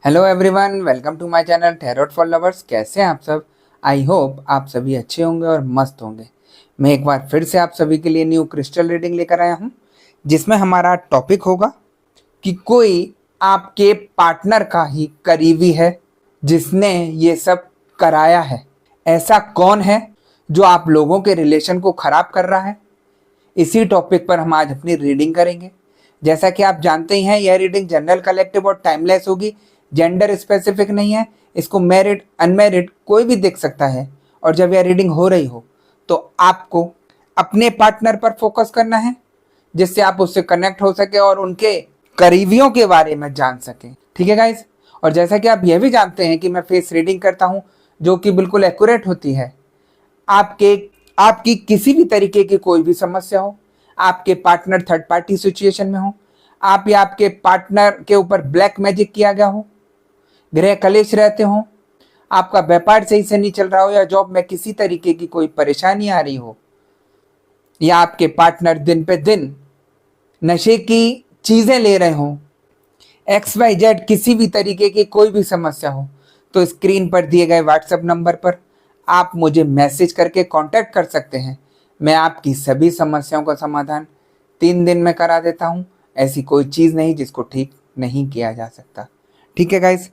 Hello everyone, welcome to my channel tarot for lovers. कैसे हैं आप सब? आई होप आप सभी अच्छे होंगे और मस्त होंगे। मैं एक बार फिर से आप सभी के लिए न्यू क्रिस्टल रीडिंग लेकर आया हूं, जिसमें हमारा टॉपिक होगा कि कोई आपके पार्टनर का ही करीबी है जिसने ये सब कराया है। ऐसा कौन है जो आप लोगों के रिलेशन को खराब कर रहा है? इसी टॉपिक पर हम आज अपनी रीडिंग करेंगे। जैसा कि आप जानते ही हैं, यह रीडिंग जनरल, कलेक्टिव और टाइमलेस होगी। जेंडर स्पेसिफिक नहीं है। इसको मैरिड अनमैरिड कोई भी देख सकता है। और जब यह रीडिंग हो रही हो तो आपको अपने पार्टनर पर फोकस करना है, जिससे आप उससे कनेक्ट हो सके और उनके करीबियों के बारे में जान सकें। ठीक है गाइज? और जैसा कि आप यह भी जानते हैं कि मैं फेस रीडिंग करता हूं, जो कि बिल्कुल एक्यूरेट होती है। आपके आपकी किसी भी तरीके की कोई भी समस्या हो, आपके पार्टनर थर्ड पार्टी सिचुएशन में हो, आप या आपके पार्टनर के ऊपर ब्लैक मैजिक किया गया हो, गृह कलेश रहते हो, आपका व्यापार सही से नहीं चल रहा हो, या जॉब में किसी तरीके की कोई परेशानी आ रही हो, या आपके पार्टनर दिन पे दिन नशे की चीजें ले रहे हो, XYZ किसी भी तरीके की कोई भी समस्या हो, तो स्क्रीन पर दिए गए व्हाट्सएप नंबर पर आप मुझे मैसेज करके कांटेक्ट कर सकते हैं। मैं आपकी सभी समस्याओं का समाधान 3 दिन में करा देता हूं। ऐसी कोई चीज़ नहीं जिसको ठीक नहीं किया जा सकता। ठीक है गाइस?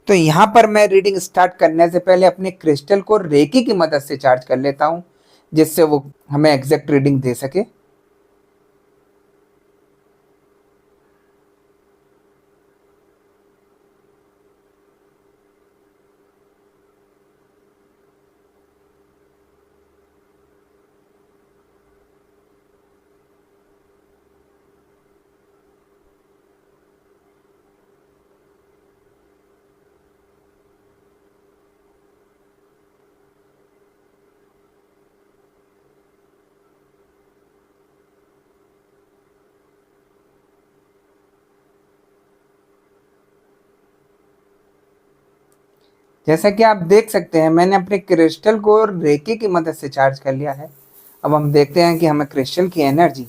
तो यहाँ पर मैं रीडिंग स्टार्ट करने से पहले अपने क्रिस्टल को रेकी की मदद से चार्ज कर लेता हूँ, जिससे वो हमें एग्जैक्ट रीडिंग दे सके। जैसा कि आप देख सकते हैं, मैंने अपने क्रिस्टल को रेकी की मदद से चार्ज कर लिया है। अब हम देखते हैं कि हमें क्रिस्टल की एनर्जी,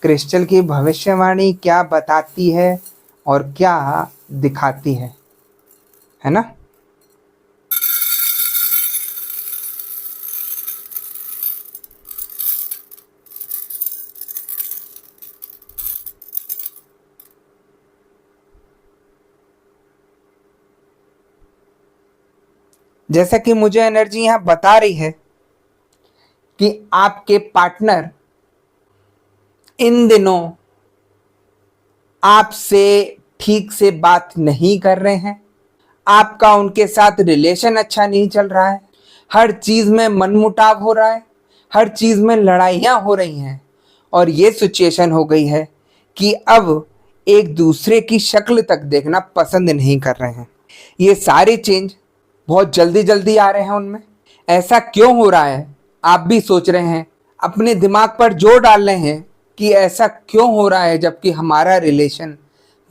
क्रिस्टल की भविष्यवाणी क्या बताती है और क्या दिखाती है ना? जैसा कि मुझे एनर्जी यहाँ बता रही है कि आपके पार्टनर इन दिनों आपसे ठीक से बात नहीं कर रहे हैं। आपका उनके साथ रिलेशन अच्छा नहीं चल रहा है। हर चीज में मनमुटाव हो रहा है, हर चीज में लड़ाइयां हो रही हैं, और ये सिचुएशन हो गई है कि अब एक दूसरे की शक्ल तक देखना पसंद नहीं कर रहे हैं। ये सारे चेंज बहुत जल्दी जल्दी आ रहे हैं उनमें। ऐसा क्यों हो रहा है? आप भी सोच रहे हैं, अपने दिमाग पर जोर डाल रहे हैं कि ऐसा क्यों हो रहा है, जबकि हमारा रिलेशन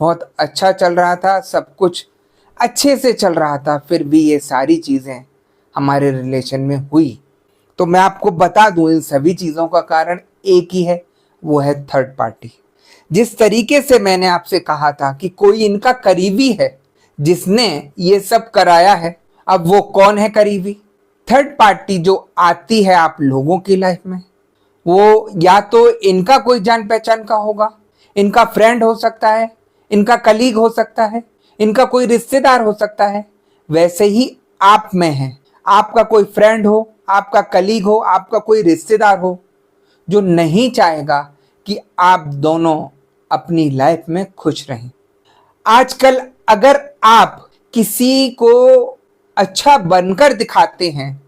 बहुत अच्छा चल रहा था, सब कुछ अच्छे से चल रहा था, फिर भी ये सारी चीज़ें हमारे रिलेशन में हुई। तो मैं आपको बता दूं, इन सभी चीज़ों का कारण एक ही है, वो है थर्ड पार्टी। जिस तरीके से मैंने आपसे कहा था कि कोई इनका करीबी है जिसने ये सब कराया है, अब वो कौन है करीबी? थर्ड पार्टी जो आती है आप लोगों की लाइफ में, वो या तो इनका कोई जान पहचान का होगा, इनका फ्रेंड हो सकता है, इनका कलीग हो सकता है, इनका कोई रिश्तेदार हो सकता है। वैसे ही आप में है, आपका कोई फ्रेंड हो, आपका कलीग हो, आपका कोई रिश्तेदार हो जो नहीं चाहेगा कि आप दोनों अपनी लाइफ में खुश रहें। आजकल अगर आप किसी को अच्छा बनकर दिखाते हैं,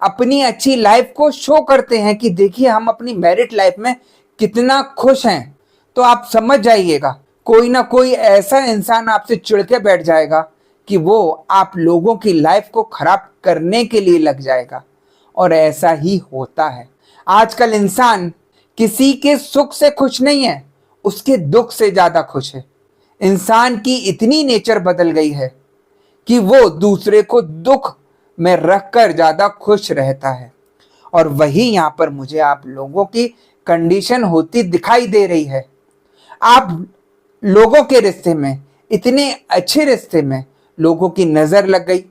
अपनी अच्छी लाइफ को शो करते हैं कि देखिए हम अपनी मैरिड लाइफ में कितना खुश हैं, तो आप समझ जाइएगा कोई ना कोई ऐसा इंसान आपसे चिढ़ के बैठ जाएगा कि वो आप लोगों की लाइफ को खराब करने के लिए लग जाएगा। और ऐसा ही होता है। आजकल इंसान किसी के सुख से खुश नहीं है, उसके दुख से ज्यादा खुश है। इंसान की इतनी नेचर बदल गई है कि वो दूसरे को दुख में रखकर ज्यादा खुश रहता है। और वही यहाँ पर मुझे आप लोगों की कंडीशन होती दिखाई दे रही है। आप लोगों के रिश्ते में, इतने अच्छे रिश्ते में, लोगों की नजर लग गई,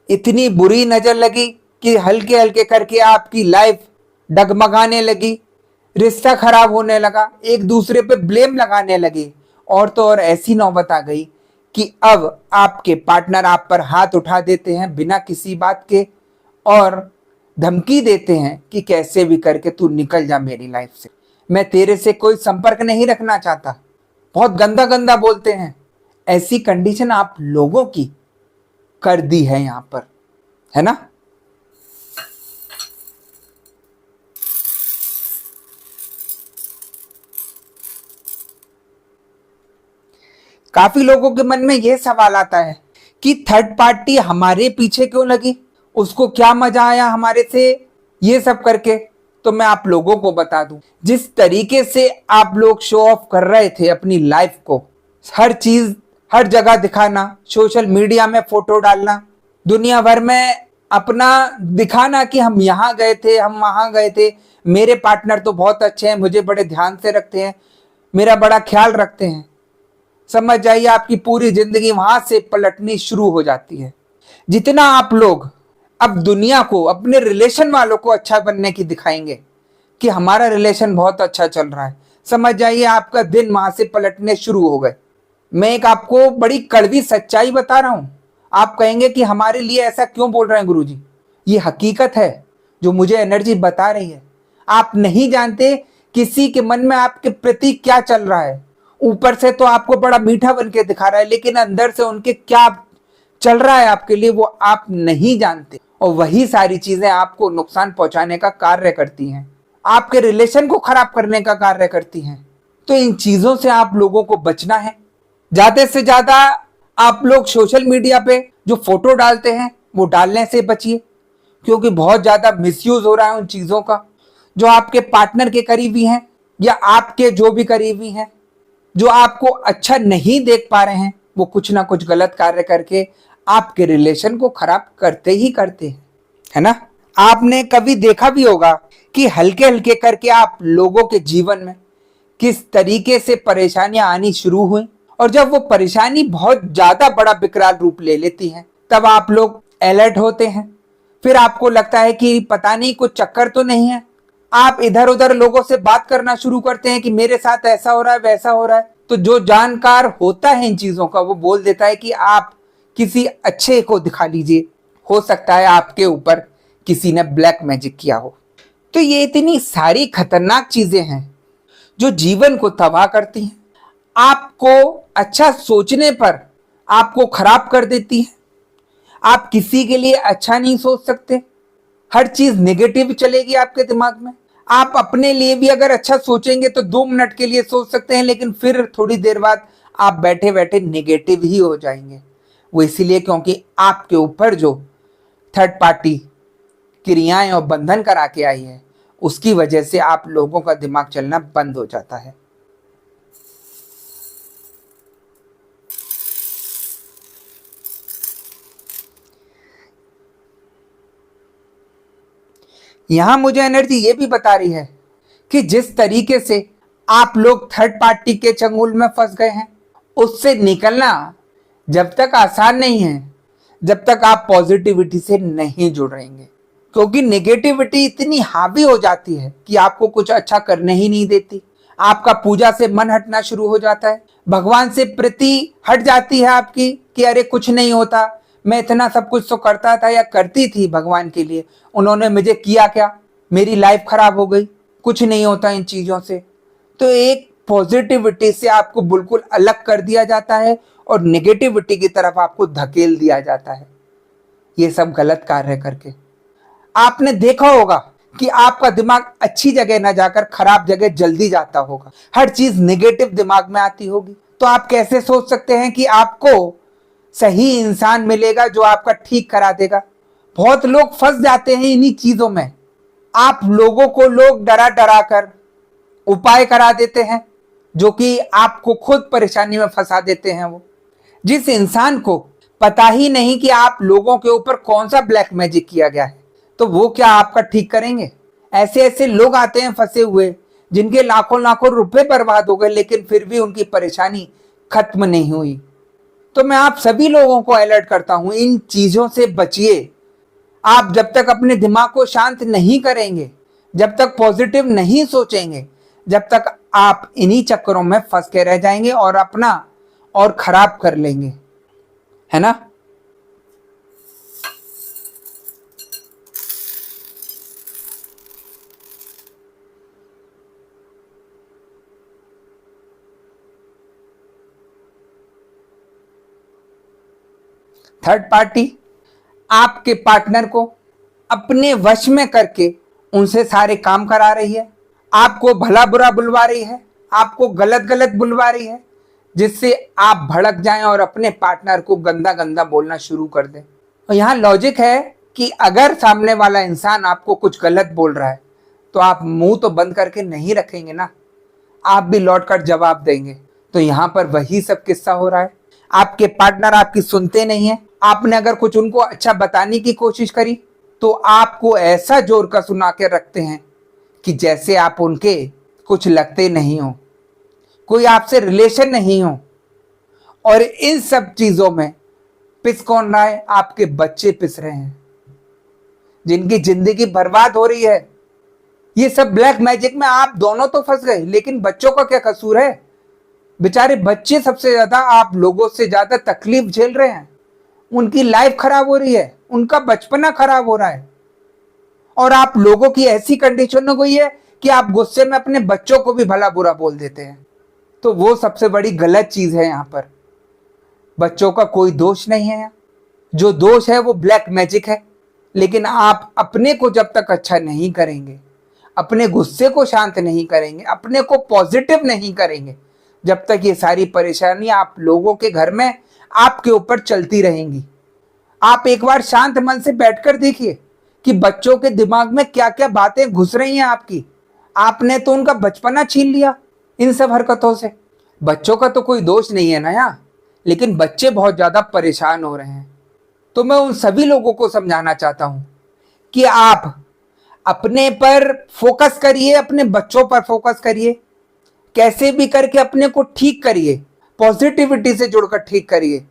इतनी बुरी नजर लगी कि हल्के हल्के करके आपकी लाइफ डगमगाने लगी, रिश्ता खराब होने लगा, एक दूसरे पे ब्लेम लगाने लगे। और तो और ऐसी नौबत आ गई कि अब आपके पार्टनर आप पर हाथ उठा देते हैं बिना किसी बात के और धमकी देते हैं कि कैसे भी करके तू निकल जा मेरी लाइफ से, मैं तेरे से कोई संपर्क नहीं रखना चाहता। बहुत गंदा गंदा बोलते हैं। ऐसी कंडीशन आप लोगों की कर दी है यहां पर, है ना। काफी लोगों के मन में यह सवाल आता है कि थर्ड पार्टी हमारे पीछे क्यों लगी, उसको क्या मजा आया हमारे से ये सब करके। तो मैं आप लोगों को बता दूं, जिस तरीके से आप लोग शो ऑफ कर रहे थे अपनी लाइफ को, हर चीज हर जगह दिखाना, सोशल मीडिया में फोटो डालना, दुनिया भर में अपना दिखाना कि हम यहाँ गए थे, हम वहां गए थे, मेरे पार्टनर तो बहुत अच्छे हैं, मुझे बड़े ध्यान से रखते हैं, मेरा बड़ा ख्याल रखते हैं। समझ जाइए आपकी पूरी जिंदगी वहां से पलटनी शुरू हो जाती है। जितना आप लोग अब दुनिया को, अपने रिलेशन वालों को अच्छा बनने की दिखाएंगे कि हमारा रिलेशन बहुत अच्छा चल रहा है, समझ जाइए आपका दिन वहां से पलटने शुरू हो गए। मैं एक आपको बड़ी कड़वी सच्चाई बता रहा हूं। आप कहेंगे कि हमारे लिए ऐसा क्यों बोल रहे हैं गुरुजी, ये हकीकत है जो मुझे एनर्जी बता रही है। आप नहीं जानते किसी के मन में आपके प्रति क्या चल रहा है। ऊपर से तो आपको बड़ा मीठा बन के दिखा रहा है, लेकिन अंदर से उनके क्या चल रहा है आपके लिए वो आप नहीं जानते। और वही सारी चीजें आपको नुकसान पहुंचाने का कार्य करती हैं, आपके रिलेशन को खराब करने का कार्य करती हैं। तो इन चीजों से आप लोगों को बचना है। ज्यादा से ज्यादा आप लोग सोशल मीडिया पे जो फोटो डालते हैं वो डालने से बचिए, क्योंकि बहुत ज्यादा मिसयूज हो रहा है उन चीजों का। जो आपके पार्टनर के करीबी हैं या आपके जो भी करीबी हैं, जो आपको अच्छा नहीं देख पा रहे हैं, वो कुछ ना कुछ गलत कार्य करके आपके रिलेशन को खराब करते ही करते हैं, है ना। आपने कभी देखा भी होगा कि हल्के हल्के करके आप लोगों के जीवन में किस तरीके से परेशानियां आनी शुरू हुई, और जब वो परेशानी बहुत ज्यादा बड़ा विकराल रूप ले लेती है तब आप लोग अलर्ट होते हैं। फिर आपको लगता है कि पता नहीं कुछ चक्कर तो नहीं है। आप इधर उधर लोगों से बात करना शुरू करते हैं कि मेरे साथ ऐसा हो रहा है, वैसा हो रहा है। तो जो जानकार होता है इन चीजों का, वो बोल देता है कि आप किसी अच्छे को दिखा लीजिए, हो सकता है आपके ऊपर किसी ने ब्लैक मैजिक किया हो। तो ये इतनी सारी खतरनाक चीजें हैं जो जीवन को तबाह करती हैं, आपको अच्छा सोचने पर आपको खराब कर देती है। आप किसी के लिए अच्छा नहीं सोच सकते, हर चीज नेगेटिव चलेगी आपके दिमाग में। आप अपने लिए भी अगर अच्छा सोचेंगे तो 2 मिनट के लिए सोच सकते हैं, लेकिन फिर थोड़ी देर बाद आप बैठे बैठे नेगेटिव ही हो जाएंगे। वो इसीलिए क्योंकि आपके ऊपर जो थर्ड पार्टी क्रियाएं और बंधन करा के आई है, उसकी वजह से आप लोगों का दिमाग चलना बंद हो जाता है। यहां मुझे एनर्जी ये भी बता रही है कि जिस तरीके से आप लोग थर्ड पार्टी के चंगुल में फंस गए हैं, उससे निकलना जब तक आसान नहीं है जब तक आप पॉजिटिविटी से नहीं जुड़ रहेंगे। क्योंकि नेगेटिविटी इतनी हावी हो जाती है कि आपको कुछ अच्छा करने ही नहीं देती। आपका पूजा से मन हटना शुरू हो जाता है, भगवान से प्रति हट जाती है आपकी कि अरे कुछ नहीं होता, मैं इतना सब कुछ तो करता था या करती थी भगवान के लिए, उन्होंने मुझे किया क्या, मेरी लाइफ खराब हो गई, कुछ नहीं होता इन चीजों से। तो एक पॉजिटिविटी से आपको बिल्कुल अलग कर दिया जाता है और नेगेटिविटी की तरफ आपको धकेल दिया जाता है, ये सब गलत कार्य करके। आपने देखा होगा कि आपका दिमाग अच्छी जगह ना जाकर खराब जगह जल्दी जाता होगा, हर चीज नेगेटिव दिमाग में आती होगी। तो आप कैसे सोच सकते हैं कि आपको सही इंसान मिलेगा जो आपका ठीक करा देगा। बहुत लोग फंस जाते हैं इन्हीं चीजों में। आप लोगों को लोग डरा डरा कर उपाय करा देते हैं जो कि आपको खुद परेशानी में फंसा देते हैं। वो जिस इंसान को पता ही नहीं कि आप लोगों के ऊपर कौन सा ब्लैक मैजिक किया गया है, तो वो क्या आपका ठीक करेंगे। ऐसे ऐसे लोग आते हैं फंसे हुए जिनके लाखों लाखों रुपए बर्बाद हो गए, लेकिन फिर भी उनकी परेशानी खत्म नहीं हुई। तो मैं आप सभी लोगों को अलर्ट करता हूं, इन चीजों से बचिए। आप जब तक अपने दिमाग को शांत नहीं करेंगे, जब तक पॉजिटिव नहीं सोचेंगे, जब तक आप इन्हीं चक्करों में फंस के रह जाएंगे और अपना और खराब कर लेंगे, है ना। थर्ड पार्टी आपके पार्टनर को अपने वश में करके उनसे सारे काम करा रही है, आपको भला बुरा बुलवा रही है, आपको गलत गलत बुलवा रही है, जिससे आप भड़क जाएं और अपने पार्टनर को गंदा गंदा बोलना शुरू कर दें। और यहाँ लॉजिक है कि अगर सामने वाला इंसान आपको कुछ गलत बोल रहा है तो आप मुंह तो बंद करके नहीं रखेंगे ना, आप भी लौट कर जवाब देंगे। तो यहाँ पर वही सब किस्सा हो रहा है। आपके पार्टनर आपकी सुनते नहीं है। आपने अगर कुछ उनको अच्छा बताने की कोशिश करी तो आपको ऐसा जोर का सुना के रखते हैं कि जैसे आप उनके कुछ लगते नहीं हो, कोई आपसे रिलेशन नहीं हो। और इन सब चीजों में पिस कौन रहा है? आपके बच्चे पिस रहे हैं, जिनकी जिंदगी बर्बाद हो रही है। ये सब ब्लैक मैजिक में आप दोनों तो फंस गए, लेकिन बच्चों का क्या कसूर है? बेचारे बच्चे सबसे ज्यादा आप लोगों से ज्यादा तकलीफ झेल रहे हैं। उनकी लाइफ खराब हो रही है, उनका बचपना खराब हो रहा है, और आप लोगों की ऐसी कंडीशन हो गई है कि आप गुस्से में अपने बच्चों को भी भला बुरा बोल देते हैं। तो वो सबसे बड़ी गलत चीज है। यहाँ पर बच्चों का कोई दोष नहीं है, जो दोष है वो ब्लैक मैजिक है। लेकिन आप अपने को जब तक अच्छा नहीं करेंगे, अपने गुस्से को शांत नहीं करेंगे, अपने को पॉजिटिव नहीं करेंगे, जब तक ये सारी परेशानी आप लोगों के घर में आपके ऊपर चलती रहेंगी। आप एक बार शांत मन से बैठकर देखिए कि बच्चों के दिमाग में क्या क्या बातें घुस रही हैं आपकी। आपने तो उनका बचपना छीन लिया इन सब हरकतों से। बच्चों का तो कोई दोष नहीं है ना यहाँ, लेकिन बच्चे बहुत ज्यादा परेशान हो रहे हैं। तो मैं उन सभी लोगों को समझाना चाहता हूं कि आप अपने पर फोकस करिए, अपने बच्चों पर फोकस करिए, कैसे भी करके अपने को ठीक करिए, पॉजिटिविटी से जुड़कर ठीक करिए।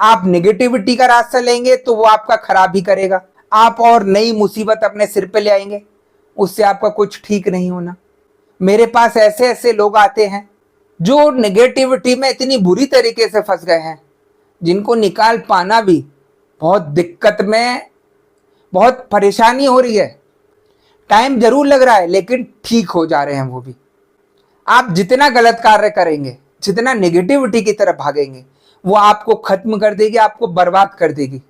आप नेगेटिविटी का रास्ता लेंगे तो वो आपका खराब ही करेगा, आप और नई मुसीबत अपने सिर पे ले आएंगे, उससे आपका कुछ ठीक नहीं होना। मेरे पास ऐसे ऐसे लोग आते हैं जो नेगेटिविटी में इतनी बुरी तरीके से फंस गए हैं, जिनको निकाल पाना भी बहुत दिक्कत में, बहुत परेशानी हो रही है। टाइम जरूर लग रहा है लेकिन ठीक हो जा रहे हैं वो भी। आप जितना गलत कार्य करेंगे, जितना नेगेटिविटी की तरफ भागेंगे, वो आपको खत्म कर देगी, आपको बर्बाद कर देगी।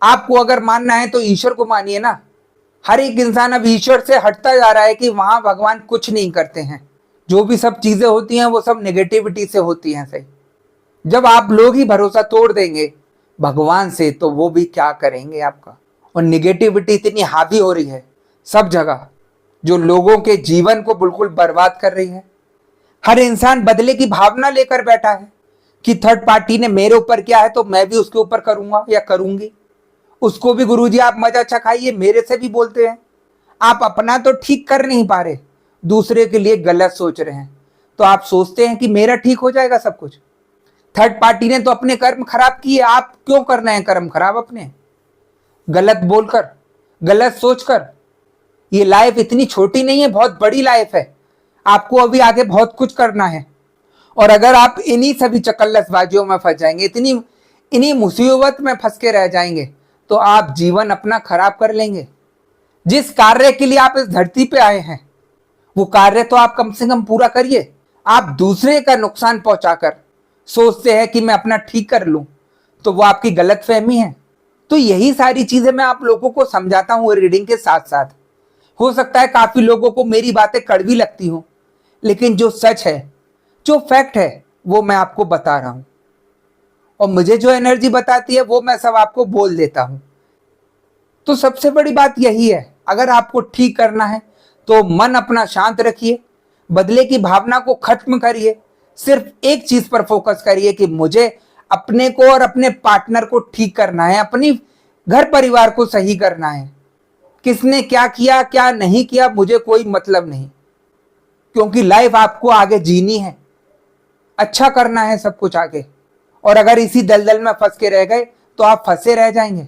आपको अगर मानना है तो ईश्वर को मानिए ना। हर एक इंसान अब ईश्वर से हटता जा रहा है कि वहां भगवान कुछ नहीं करते हैं। जो भी सब चीजें होती हैं वो सब नेगेटिविटी से होती हैं। सही, जब आप लोग ही भरोसा तोड़ देंगे भगवान से तो वो भी क्या करेंगे आपका। और नेगेटिविटी इतनी हावी हो रही है सब जगह, जो लोगों के जीवन को बिल्कुल बर्बाद कर रही है। हर इंसान बदले की भावना लेकर बैठा है कि थर्ड पार्टी ने मेरे ऊपर किया है तो मैं भी उसके ऊपर करूंगा या करूंगी। उसको भी गुरुजी आप मजा अच्छा खाइए, मेरे से भी बोलते हैं। आप अपना तो ठीक कर नहीं पा रहे, दूसरे के लिए गलत सोच रहे हैं। तो आप सोचते हैं कि मेरा ठीक हो जाएगा सब कुछ। थर्ड पार्टी ने तो अपने कर्म खराब किए, आप क्यों करना है कर्म खराब अपने, गलत बोलकर, गलत सोचकर। ये लाइफ इतनी छोटी नहीं है, बहुत बड़ी लाइफ है। आपको अभी आगे बहुत कुछ करना है। और अगर आप इन्हीं सभी चकल्लसबाजियों में फंस जाएंगे, इन्हीं मुसीबत में फंस के रह जाएंगे, तो आप जीवन अपना खराब कर लेंगे। जिस कार्य के लिए आप इस धरती पे आए हैं वो कार्य तो आप कम से कम पूरा करिए। आप दूसरे का नुकसान पहुंचाकर सोचते हैं कि मैं अपना ठीक कर लूं, तो वो आपकी गलतफहमी है। तो यही सारी चीजें मैं आप लोगों को समझाता हूं रीडिंग के साथ साथ। हो सकता है काफी लोगों को मेरी बातें कड़वी लगती हो, लेकिन जो सच है, जो फैक्ट है, वो मैं आपको बता रहा हूं। और मुझे जो एनर्जी बताती है वो मैं सब आपको बोल देता हूं। तो सबसे बड़ी बात यही है, अगर आपको ठीक करना है तो मन अपना शांत रखिए, बदले की भावना को खत्म करिए, सिर्फ एक चीज पर फोकस करिए कि मुझे अपने को और अपने पार्टनर को ठीक करना है, अपनी घर परिवार को सही करना है। किसने क्या किया क्या नहीं किया मुझे कोई मतलब नहीं, क्योंकि लाइफ आपको आगे जीनी है, अच्छा करना है सब कुछ आगे। और अगर इसी दलदल में फंस के रह गए तो आप फंसे रह जाएंगे।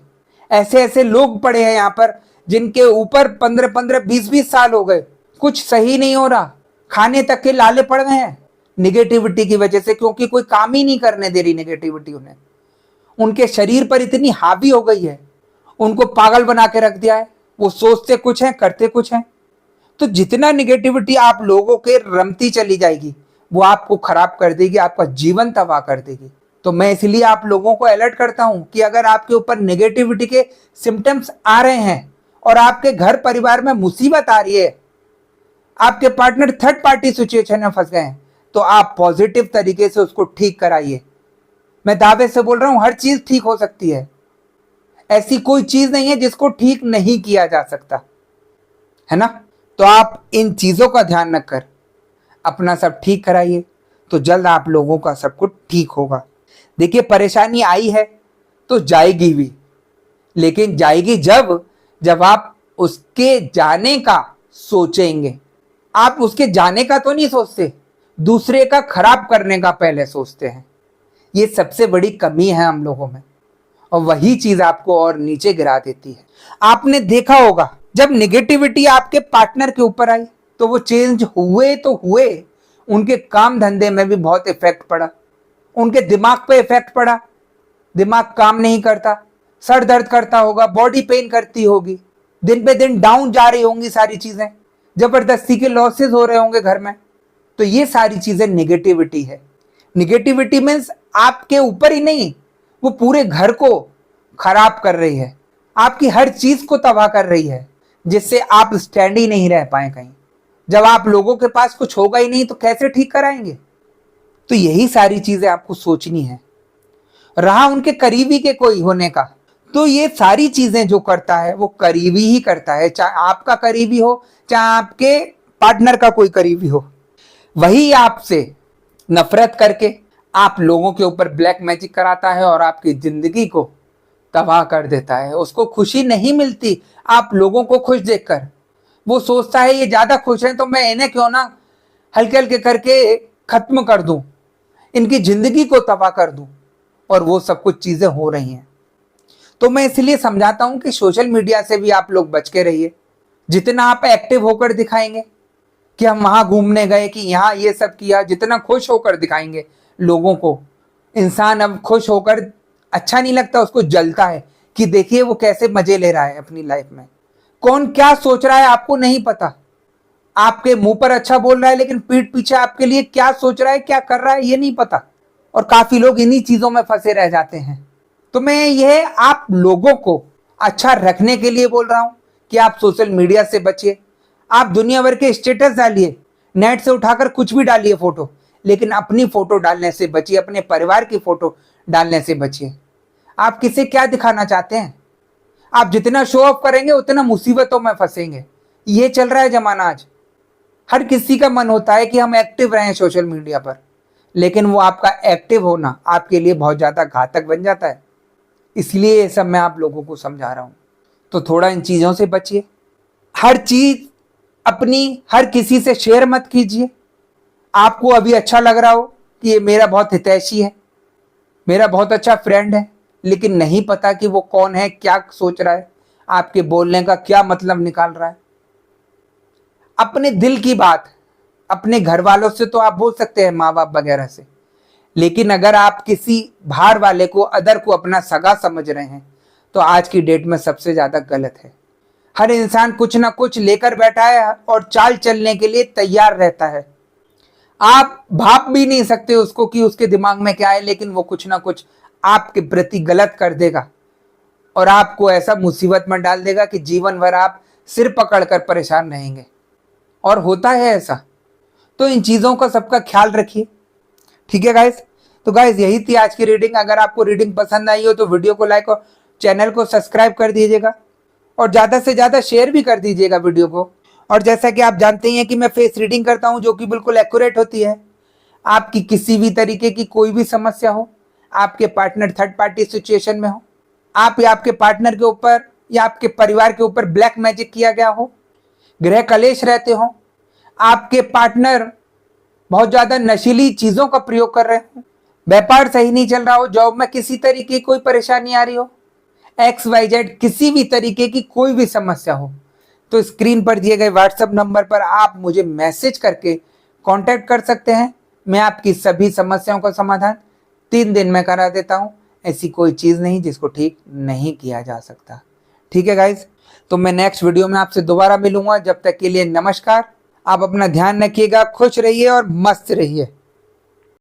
ऐसे ऐसे लोग पड़े हैं यहाँ पर जिनके ऊपर 15-15, 20-20 साल हो गए, कुछ सही नहीं हो रहा, खाने तक के लाले पड़ गए हैं निगेटिविटी की वजह से, क्योंकि कोई काम ही नहीं करने दे रही निगेटिविटी उन्हें। उनके शरीर पर इतनी हावी हो गई है, उनको पागल बना के रख दिया है। वो सोचते कुछ हैं, करते कुछ हैं। तो जितना निगेटिविटी आप लोगों के रमती चली जाएगी वो आपको खराब कर देगी, आपका जीवन तबाह कर देगी। तो मैं इसलिए आप लोगों को अलर्ट करता हूं कि अगर आपके ऊपर नेगेटिविटी के सिम्टम्स आ रहे हैं और आपके घर परिवार में मुसीबत आ रही है, आपके पार्टनर थर्ड पार्टी सिचुएशन में फंस गए हैं, तो आप पॉजिटिव तरीके से उसको ठीक कराइए। मैं दावे से बोल रहा हूं, हर चीज ठीक हो सकती है। ऐसी कोई चीज नहीं है जिसको ठीक नहीं किया जा सकता, है ना। तो आप इन चीजों का ध्यान रखकर अपना सब ठीक कराइए, तो जल्द आप लोगों का सब कुछ ठीक होगा। देखिए, परेशानी आई है तो जाएगी भी, लेकिन जाएगी जब आप उसके जाने का सोचेंगे। आप उसके जाने का तो नहीं सोचते, दूसरे का खराब करने का पहले सोचते हैं। ये सबसे बड़ी कमी है हम लोगों में, और वही चीज आपको और नीचे गिरा देती है। आपने देखा होगा, जब निगेटिविटी आपके पार्टनर के ऊपर आई तो वो चेंज हुए तो हुए, उनके काम धंधे में भी बहुत इफेक्ट पड़ा, उनके दिमाग पे इफेक्ट पड़ा। दिमाग काम नहीं करता, सर दर्द करता होगा, बॉडी पेन करती होगी, दिन पे दिन डाउन जा रही होंगी सारी चीजें, जबरदस्ती के लॉसेस हो रहे होंगे घर में। तो ये सारी चीजें निगेटिविटी है। निगेटिविटी मीन्स आपके ऊपर ही नहीं, वो पूरे घर को खराब कर रही है, आपकी हर चीज को तबाह कर रही है, जिससे आप स्टैंड ही नहीं रह पाए कहीं। जब आप लोगों के पास कुछ होगा ही नहीं तो कैसे ठीक कराएंगे। तो यही सारी चीजें आपको सोचनी है। रहा उनके करीबी के कोई होने का, तो ये सारी चीजें जो करता है वो करीबी ही करता है, चाहे आपका करीबी हो चाहे आपके पार्टनर का कोई करीबी हो। वही आपसे नफरत करके आप लोगों के ऊपर ब्लैक मैजिक कराता है और आपकी जिंदगी को तबाह कर देता है। उसको खुशी नहीं मिलती आप लोगों को खुश देखकर। वो सोचता है ये ज्यादा खुश हैं तो मैं इन्हें क्यों ना हल्के हल्के करके खत्म कर दूं, इनकी जिंदगी को तबाह कर दूं, और वो सब कुछ चीजें हो रही हैं। तो मैं इसलिए समझाता हूं कि सोशल मीडिया से भी आप लोग बच के रहिए। जितना आप एक्टिव होकर दिखाएंगे कि हम वहां घूमने गए, कि यहाँ ये सब किया, जितना खुश होकर दिखाएंगे लोगों को, इंसान अब खुश होकर अच्छा नहीं लगता, उसको जलता है कि देखिए वो कैसे मजे ले रहा है अपनी लाइफ में। कौन क्या सोच रहा है आपको नहीं पता। आपके मुंह पर अच्छा बोल रहा है लेकिन पीठ पीछे आपके लिए क्या सोच रहा है, क्या कर रहा है, ये नहीं पता। और काफी लोग इन्हीं चीजों में फंसे रह जाते हैं। तो मैं यह आप लोगों को अच्छा रखने के लिए बोल रहा हूं कि आप सोशल मीडिया से बचिए। आप दुनिया भर के स्टेटस डालिए, नेट से उठाकर कुछ भी डालिए फोटो, लेकिन अपनी फोटो डालने से बचिए, अपने परिवार की फोटो डालने से बचिए। आप किसे क्या दिखाना चाहते हैं? आप जितना शो ऑफ करेंगे उतना मुसीबतों में फंसेंगे। ये चल रहा है जमाना आज। हर किसी का मन होता है कि हम एक्टिव रहें सोशल मीडिया पर, लेकिन वो आपका एक्टिव होना आपके लिए बहुत ज्यादा घातक बन जाता है। इसलिए ये सब मैं आप लोगों को समझा रहा हूं। तो थोड़ा इन चीजों से बचिए। हर चीज अपनी हर किसी से शेयर मत कीजिए। आपको अभी अच्छा लग रहा हो कि ये मेरा बहुत हितैषी है, मेरा बहुत अच्छा फ्रेंड है, लेकिन नहीं पता कि वो कौन है, क्या सोच रहा है, आपके बोलने का क्या मतलब निकाल रहा है। अपने दिल की बात अपने घर वालों से तो आप बोल सकते हैं, माँ बाप वगैरह से, लेकिन अगर आप किसी बाहर वाले को, अदर को अपना सगा समझ रहे हैं, तो आज की डेट में सबसे ज्यादा गलत है। हर इंसान कुछ ना कुछ लेकर बैठा है और चाल चलने के लिए तैयार रहता है। आप भाप भी नहीं सकते उसको कि उसके दिमाग में क्या है, लेकिन वो कुछ ना कुछ आपके प्रति गलत कर देगा और आपको ऐसा मुसीबत में डाल देगा कि जीवन भर आप सिर पकड़कर परेशान रहेंगे। और होता है ऐसा। तो इन चीजों का सबका ख्याल रखिए, ठीक है गाइस। तो गाइस यही थी आज की रीडिंग। अगर आपको रीडिंग पसंद आई हो तो वीडियो को लाइक और चैनल को सब्सक्राइब कर दीजिएगा, और ज्यादा से ज्यादा शेयर भी कर दीजिएगा वीडियो को। और जैसा कि आप जानते हैं कि मैं फेस रीडिंग करता हूं, जो कि बिल्कुल एक्यूरेट होती है। आपकी किसी भी तरीके की कोई भी समस्या हो, आपके पार्टनर थर्ड पार्टी सिचुएशन में हो, आप या आपके पार्टनर के ऊपर या आपके परिवार के ऊपर ब्लैक मैजिक किया गया हो, गृह कलेश रहते हो, आपके पार्टनर बहुत ज्यादा नशीली चीजों का प्रयोग कर रहे हो, व्यापार सही नहीं चल रहा हो, जॉब में किसी तरीके की कोई परेशानी आ रही हो, XYZ किसी भी तरीके की कोई भी समस्या हो, तो स्क्रीन पर दिए गए व्हाट्सएप नंबर पर आप मुझे मैसेज करके कांटेक्ट कर सकते हैं। मैं आपकी सभी समस्याओं का समाधान 3 दिन में करा देता हूं। ऐसी कोई चीज नहीं जिसको ठीक नहीं किया जा सकता। ठीक है गाइज, तो मैं नेक्स्ट वीडियो में आपसे दोबारा मिलूंगा। जब तक के लिए नमस्कार। आप अपना ध्यान रखिएगा, खुश रहिए और मस्त रहिए।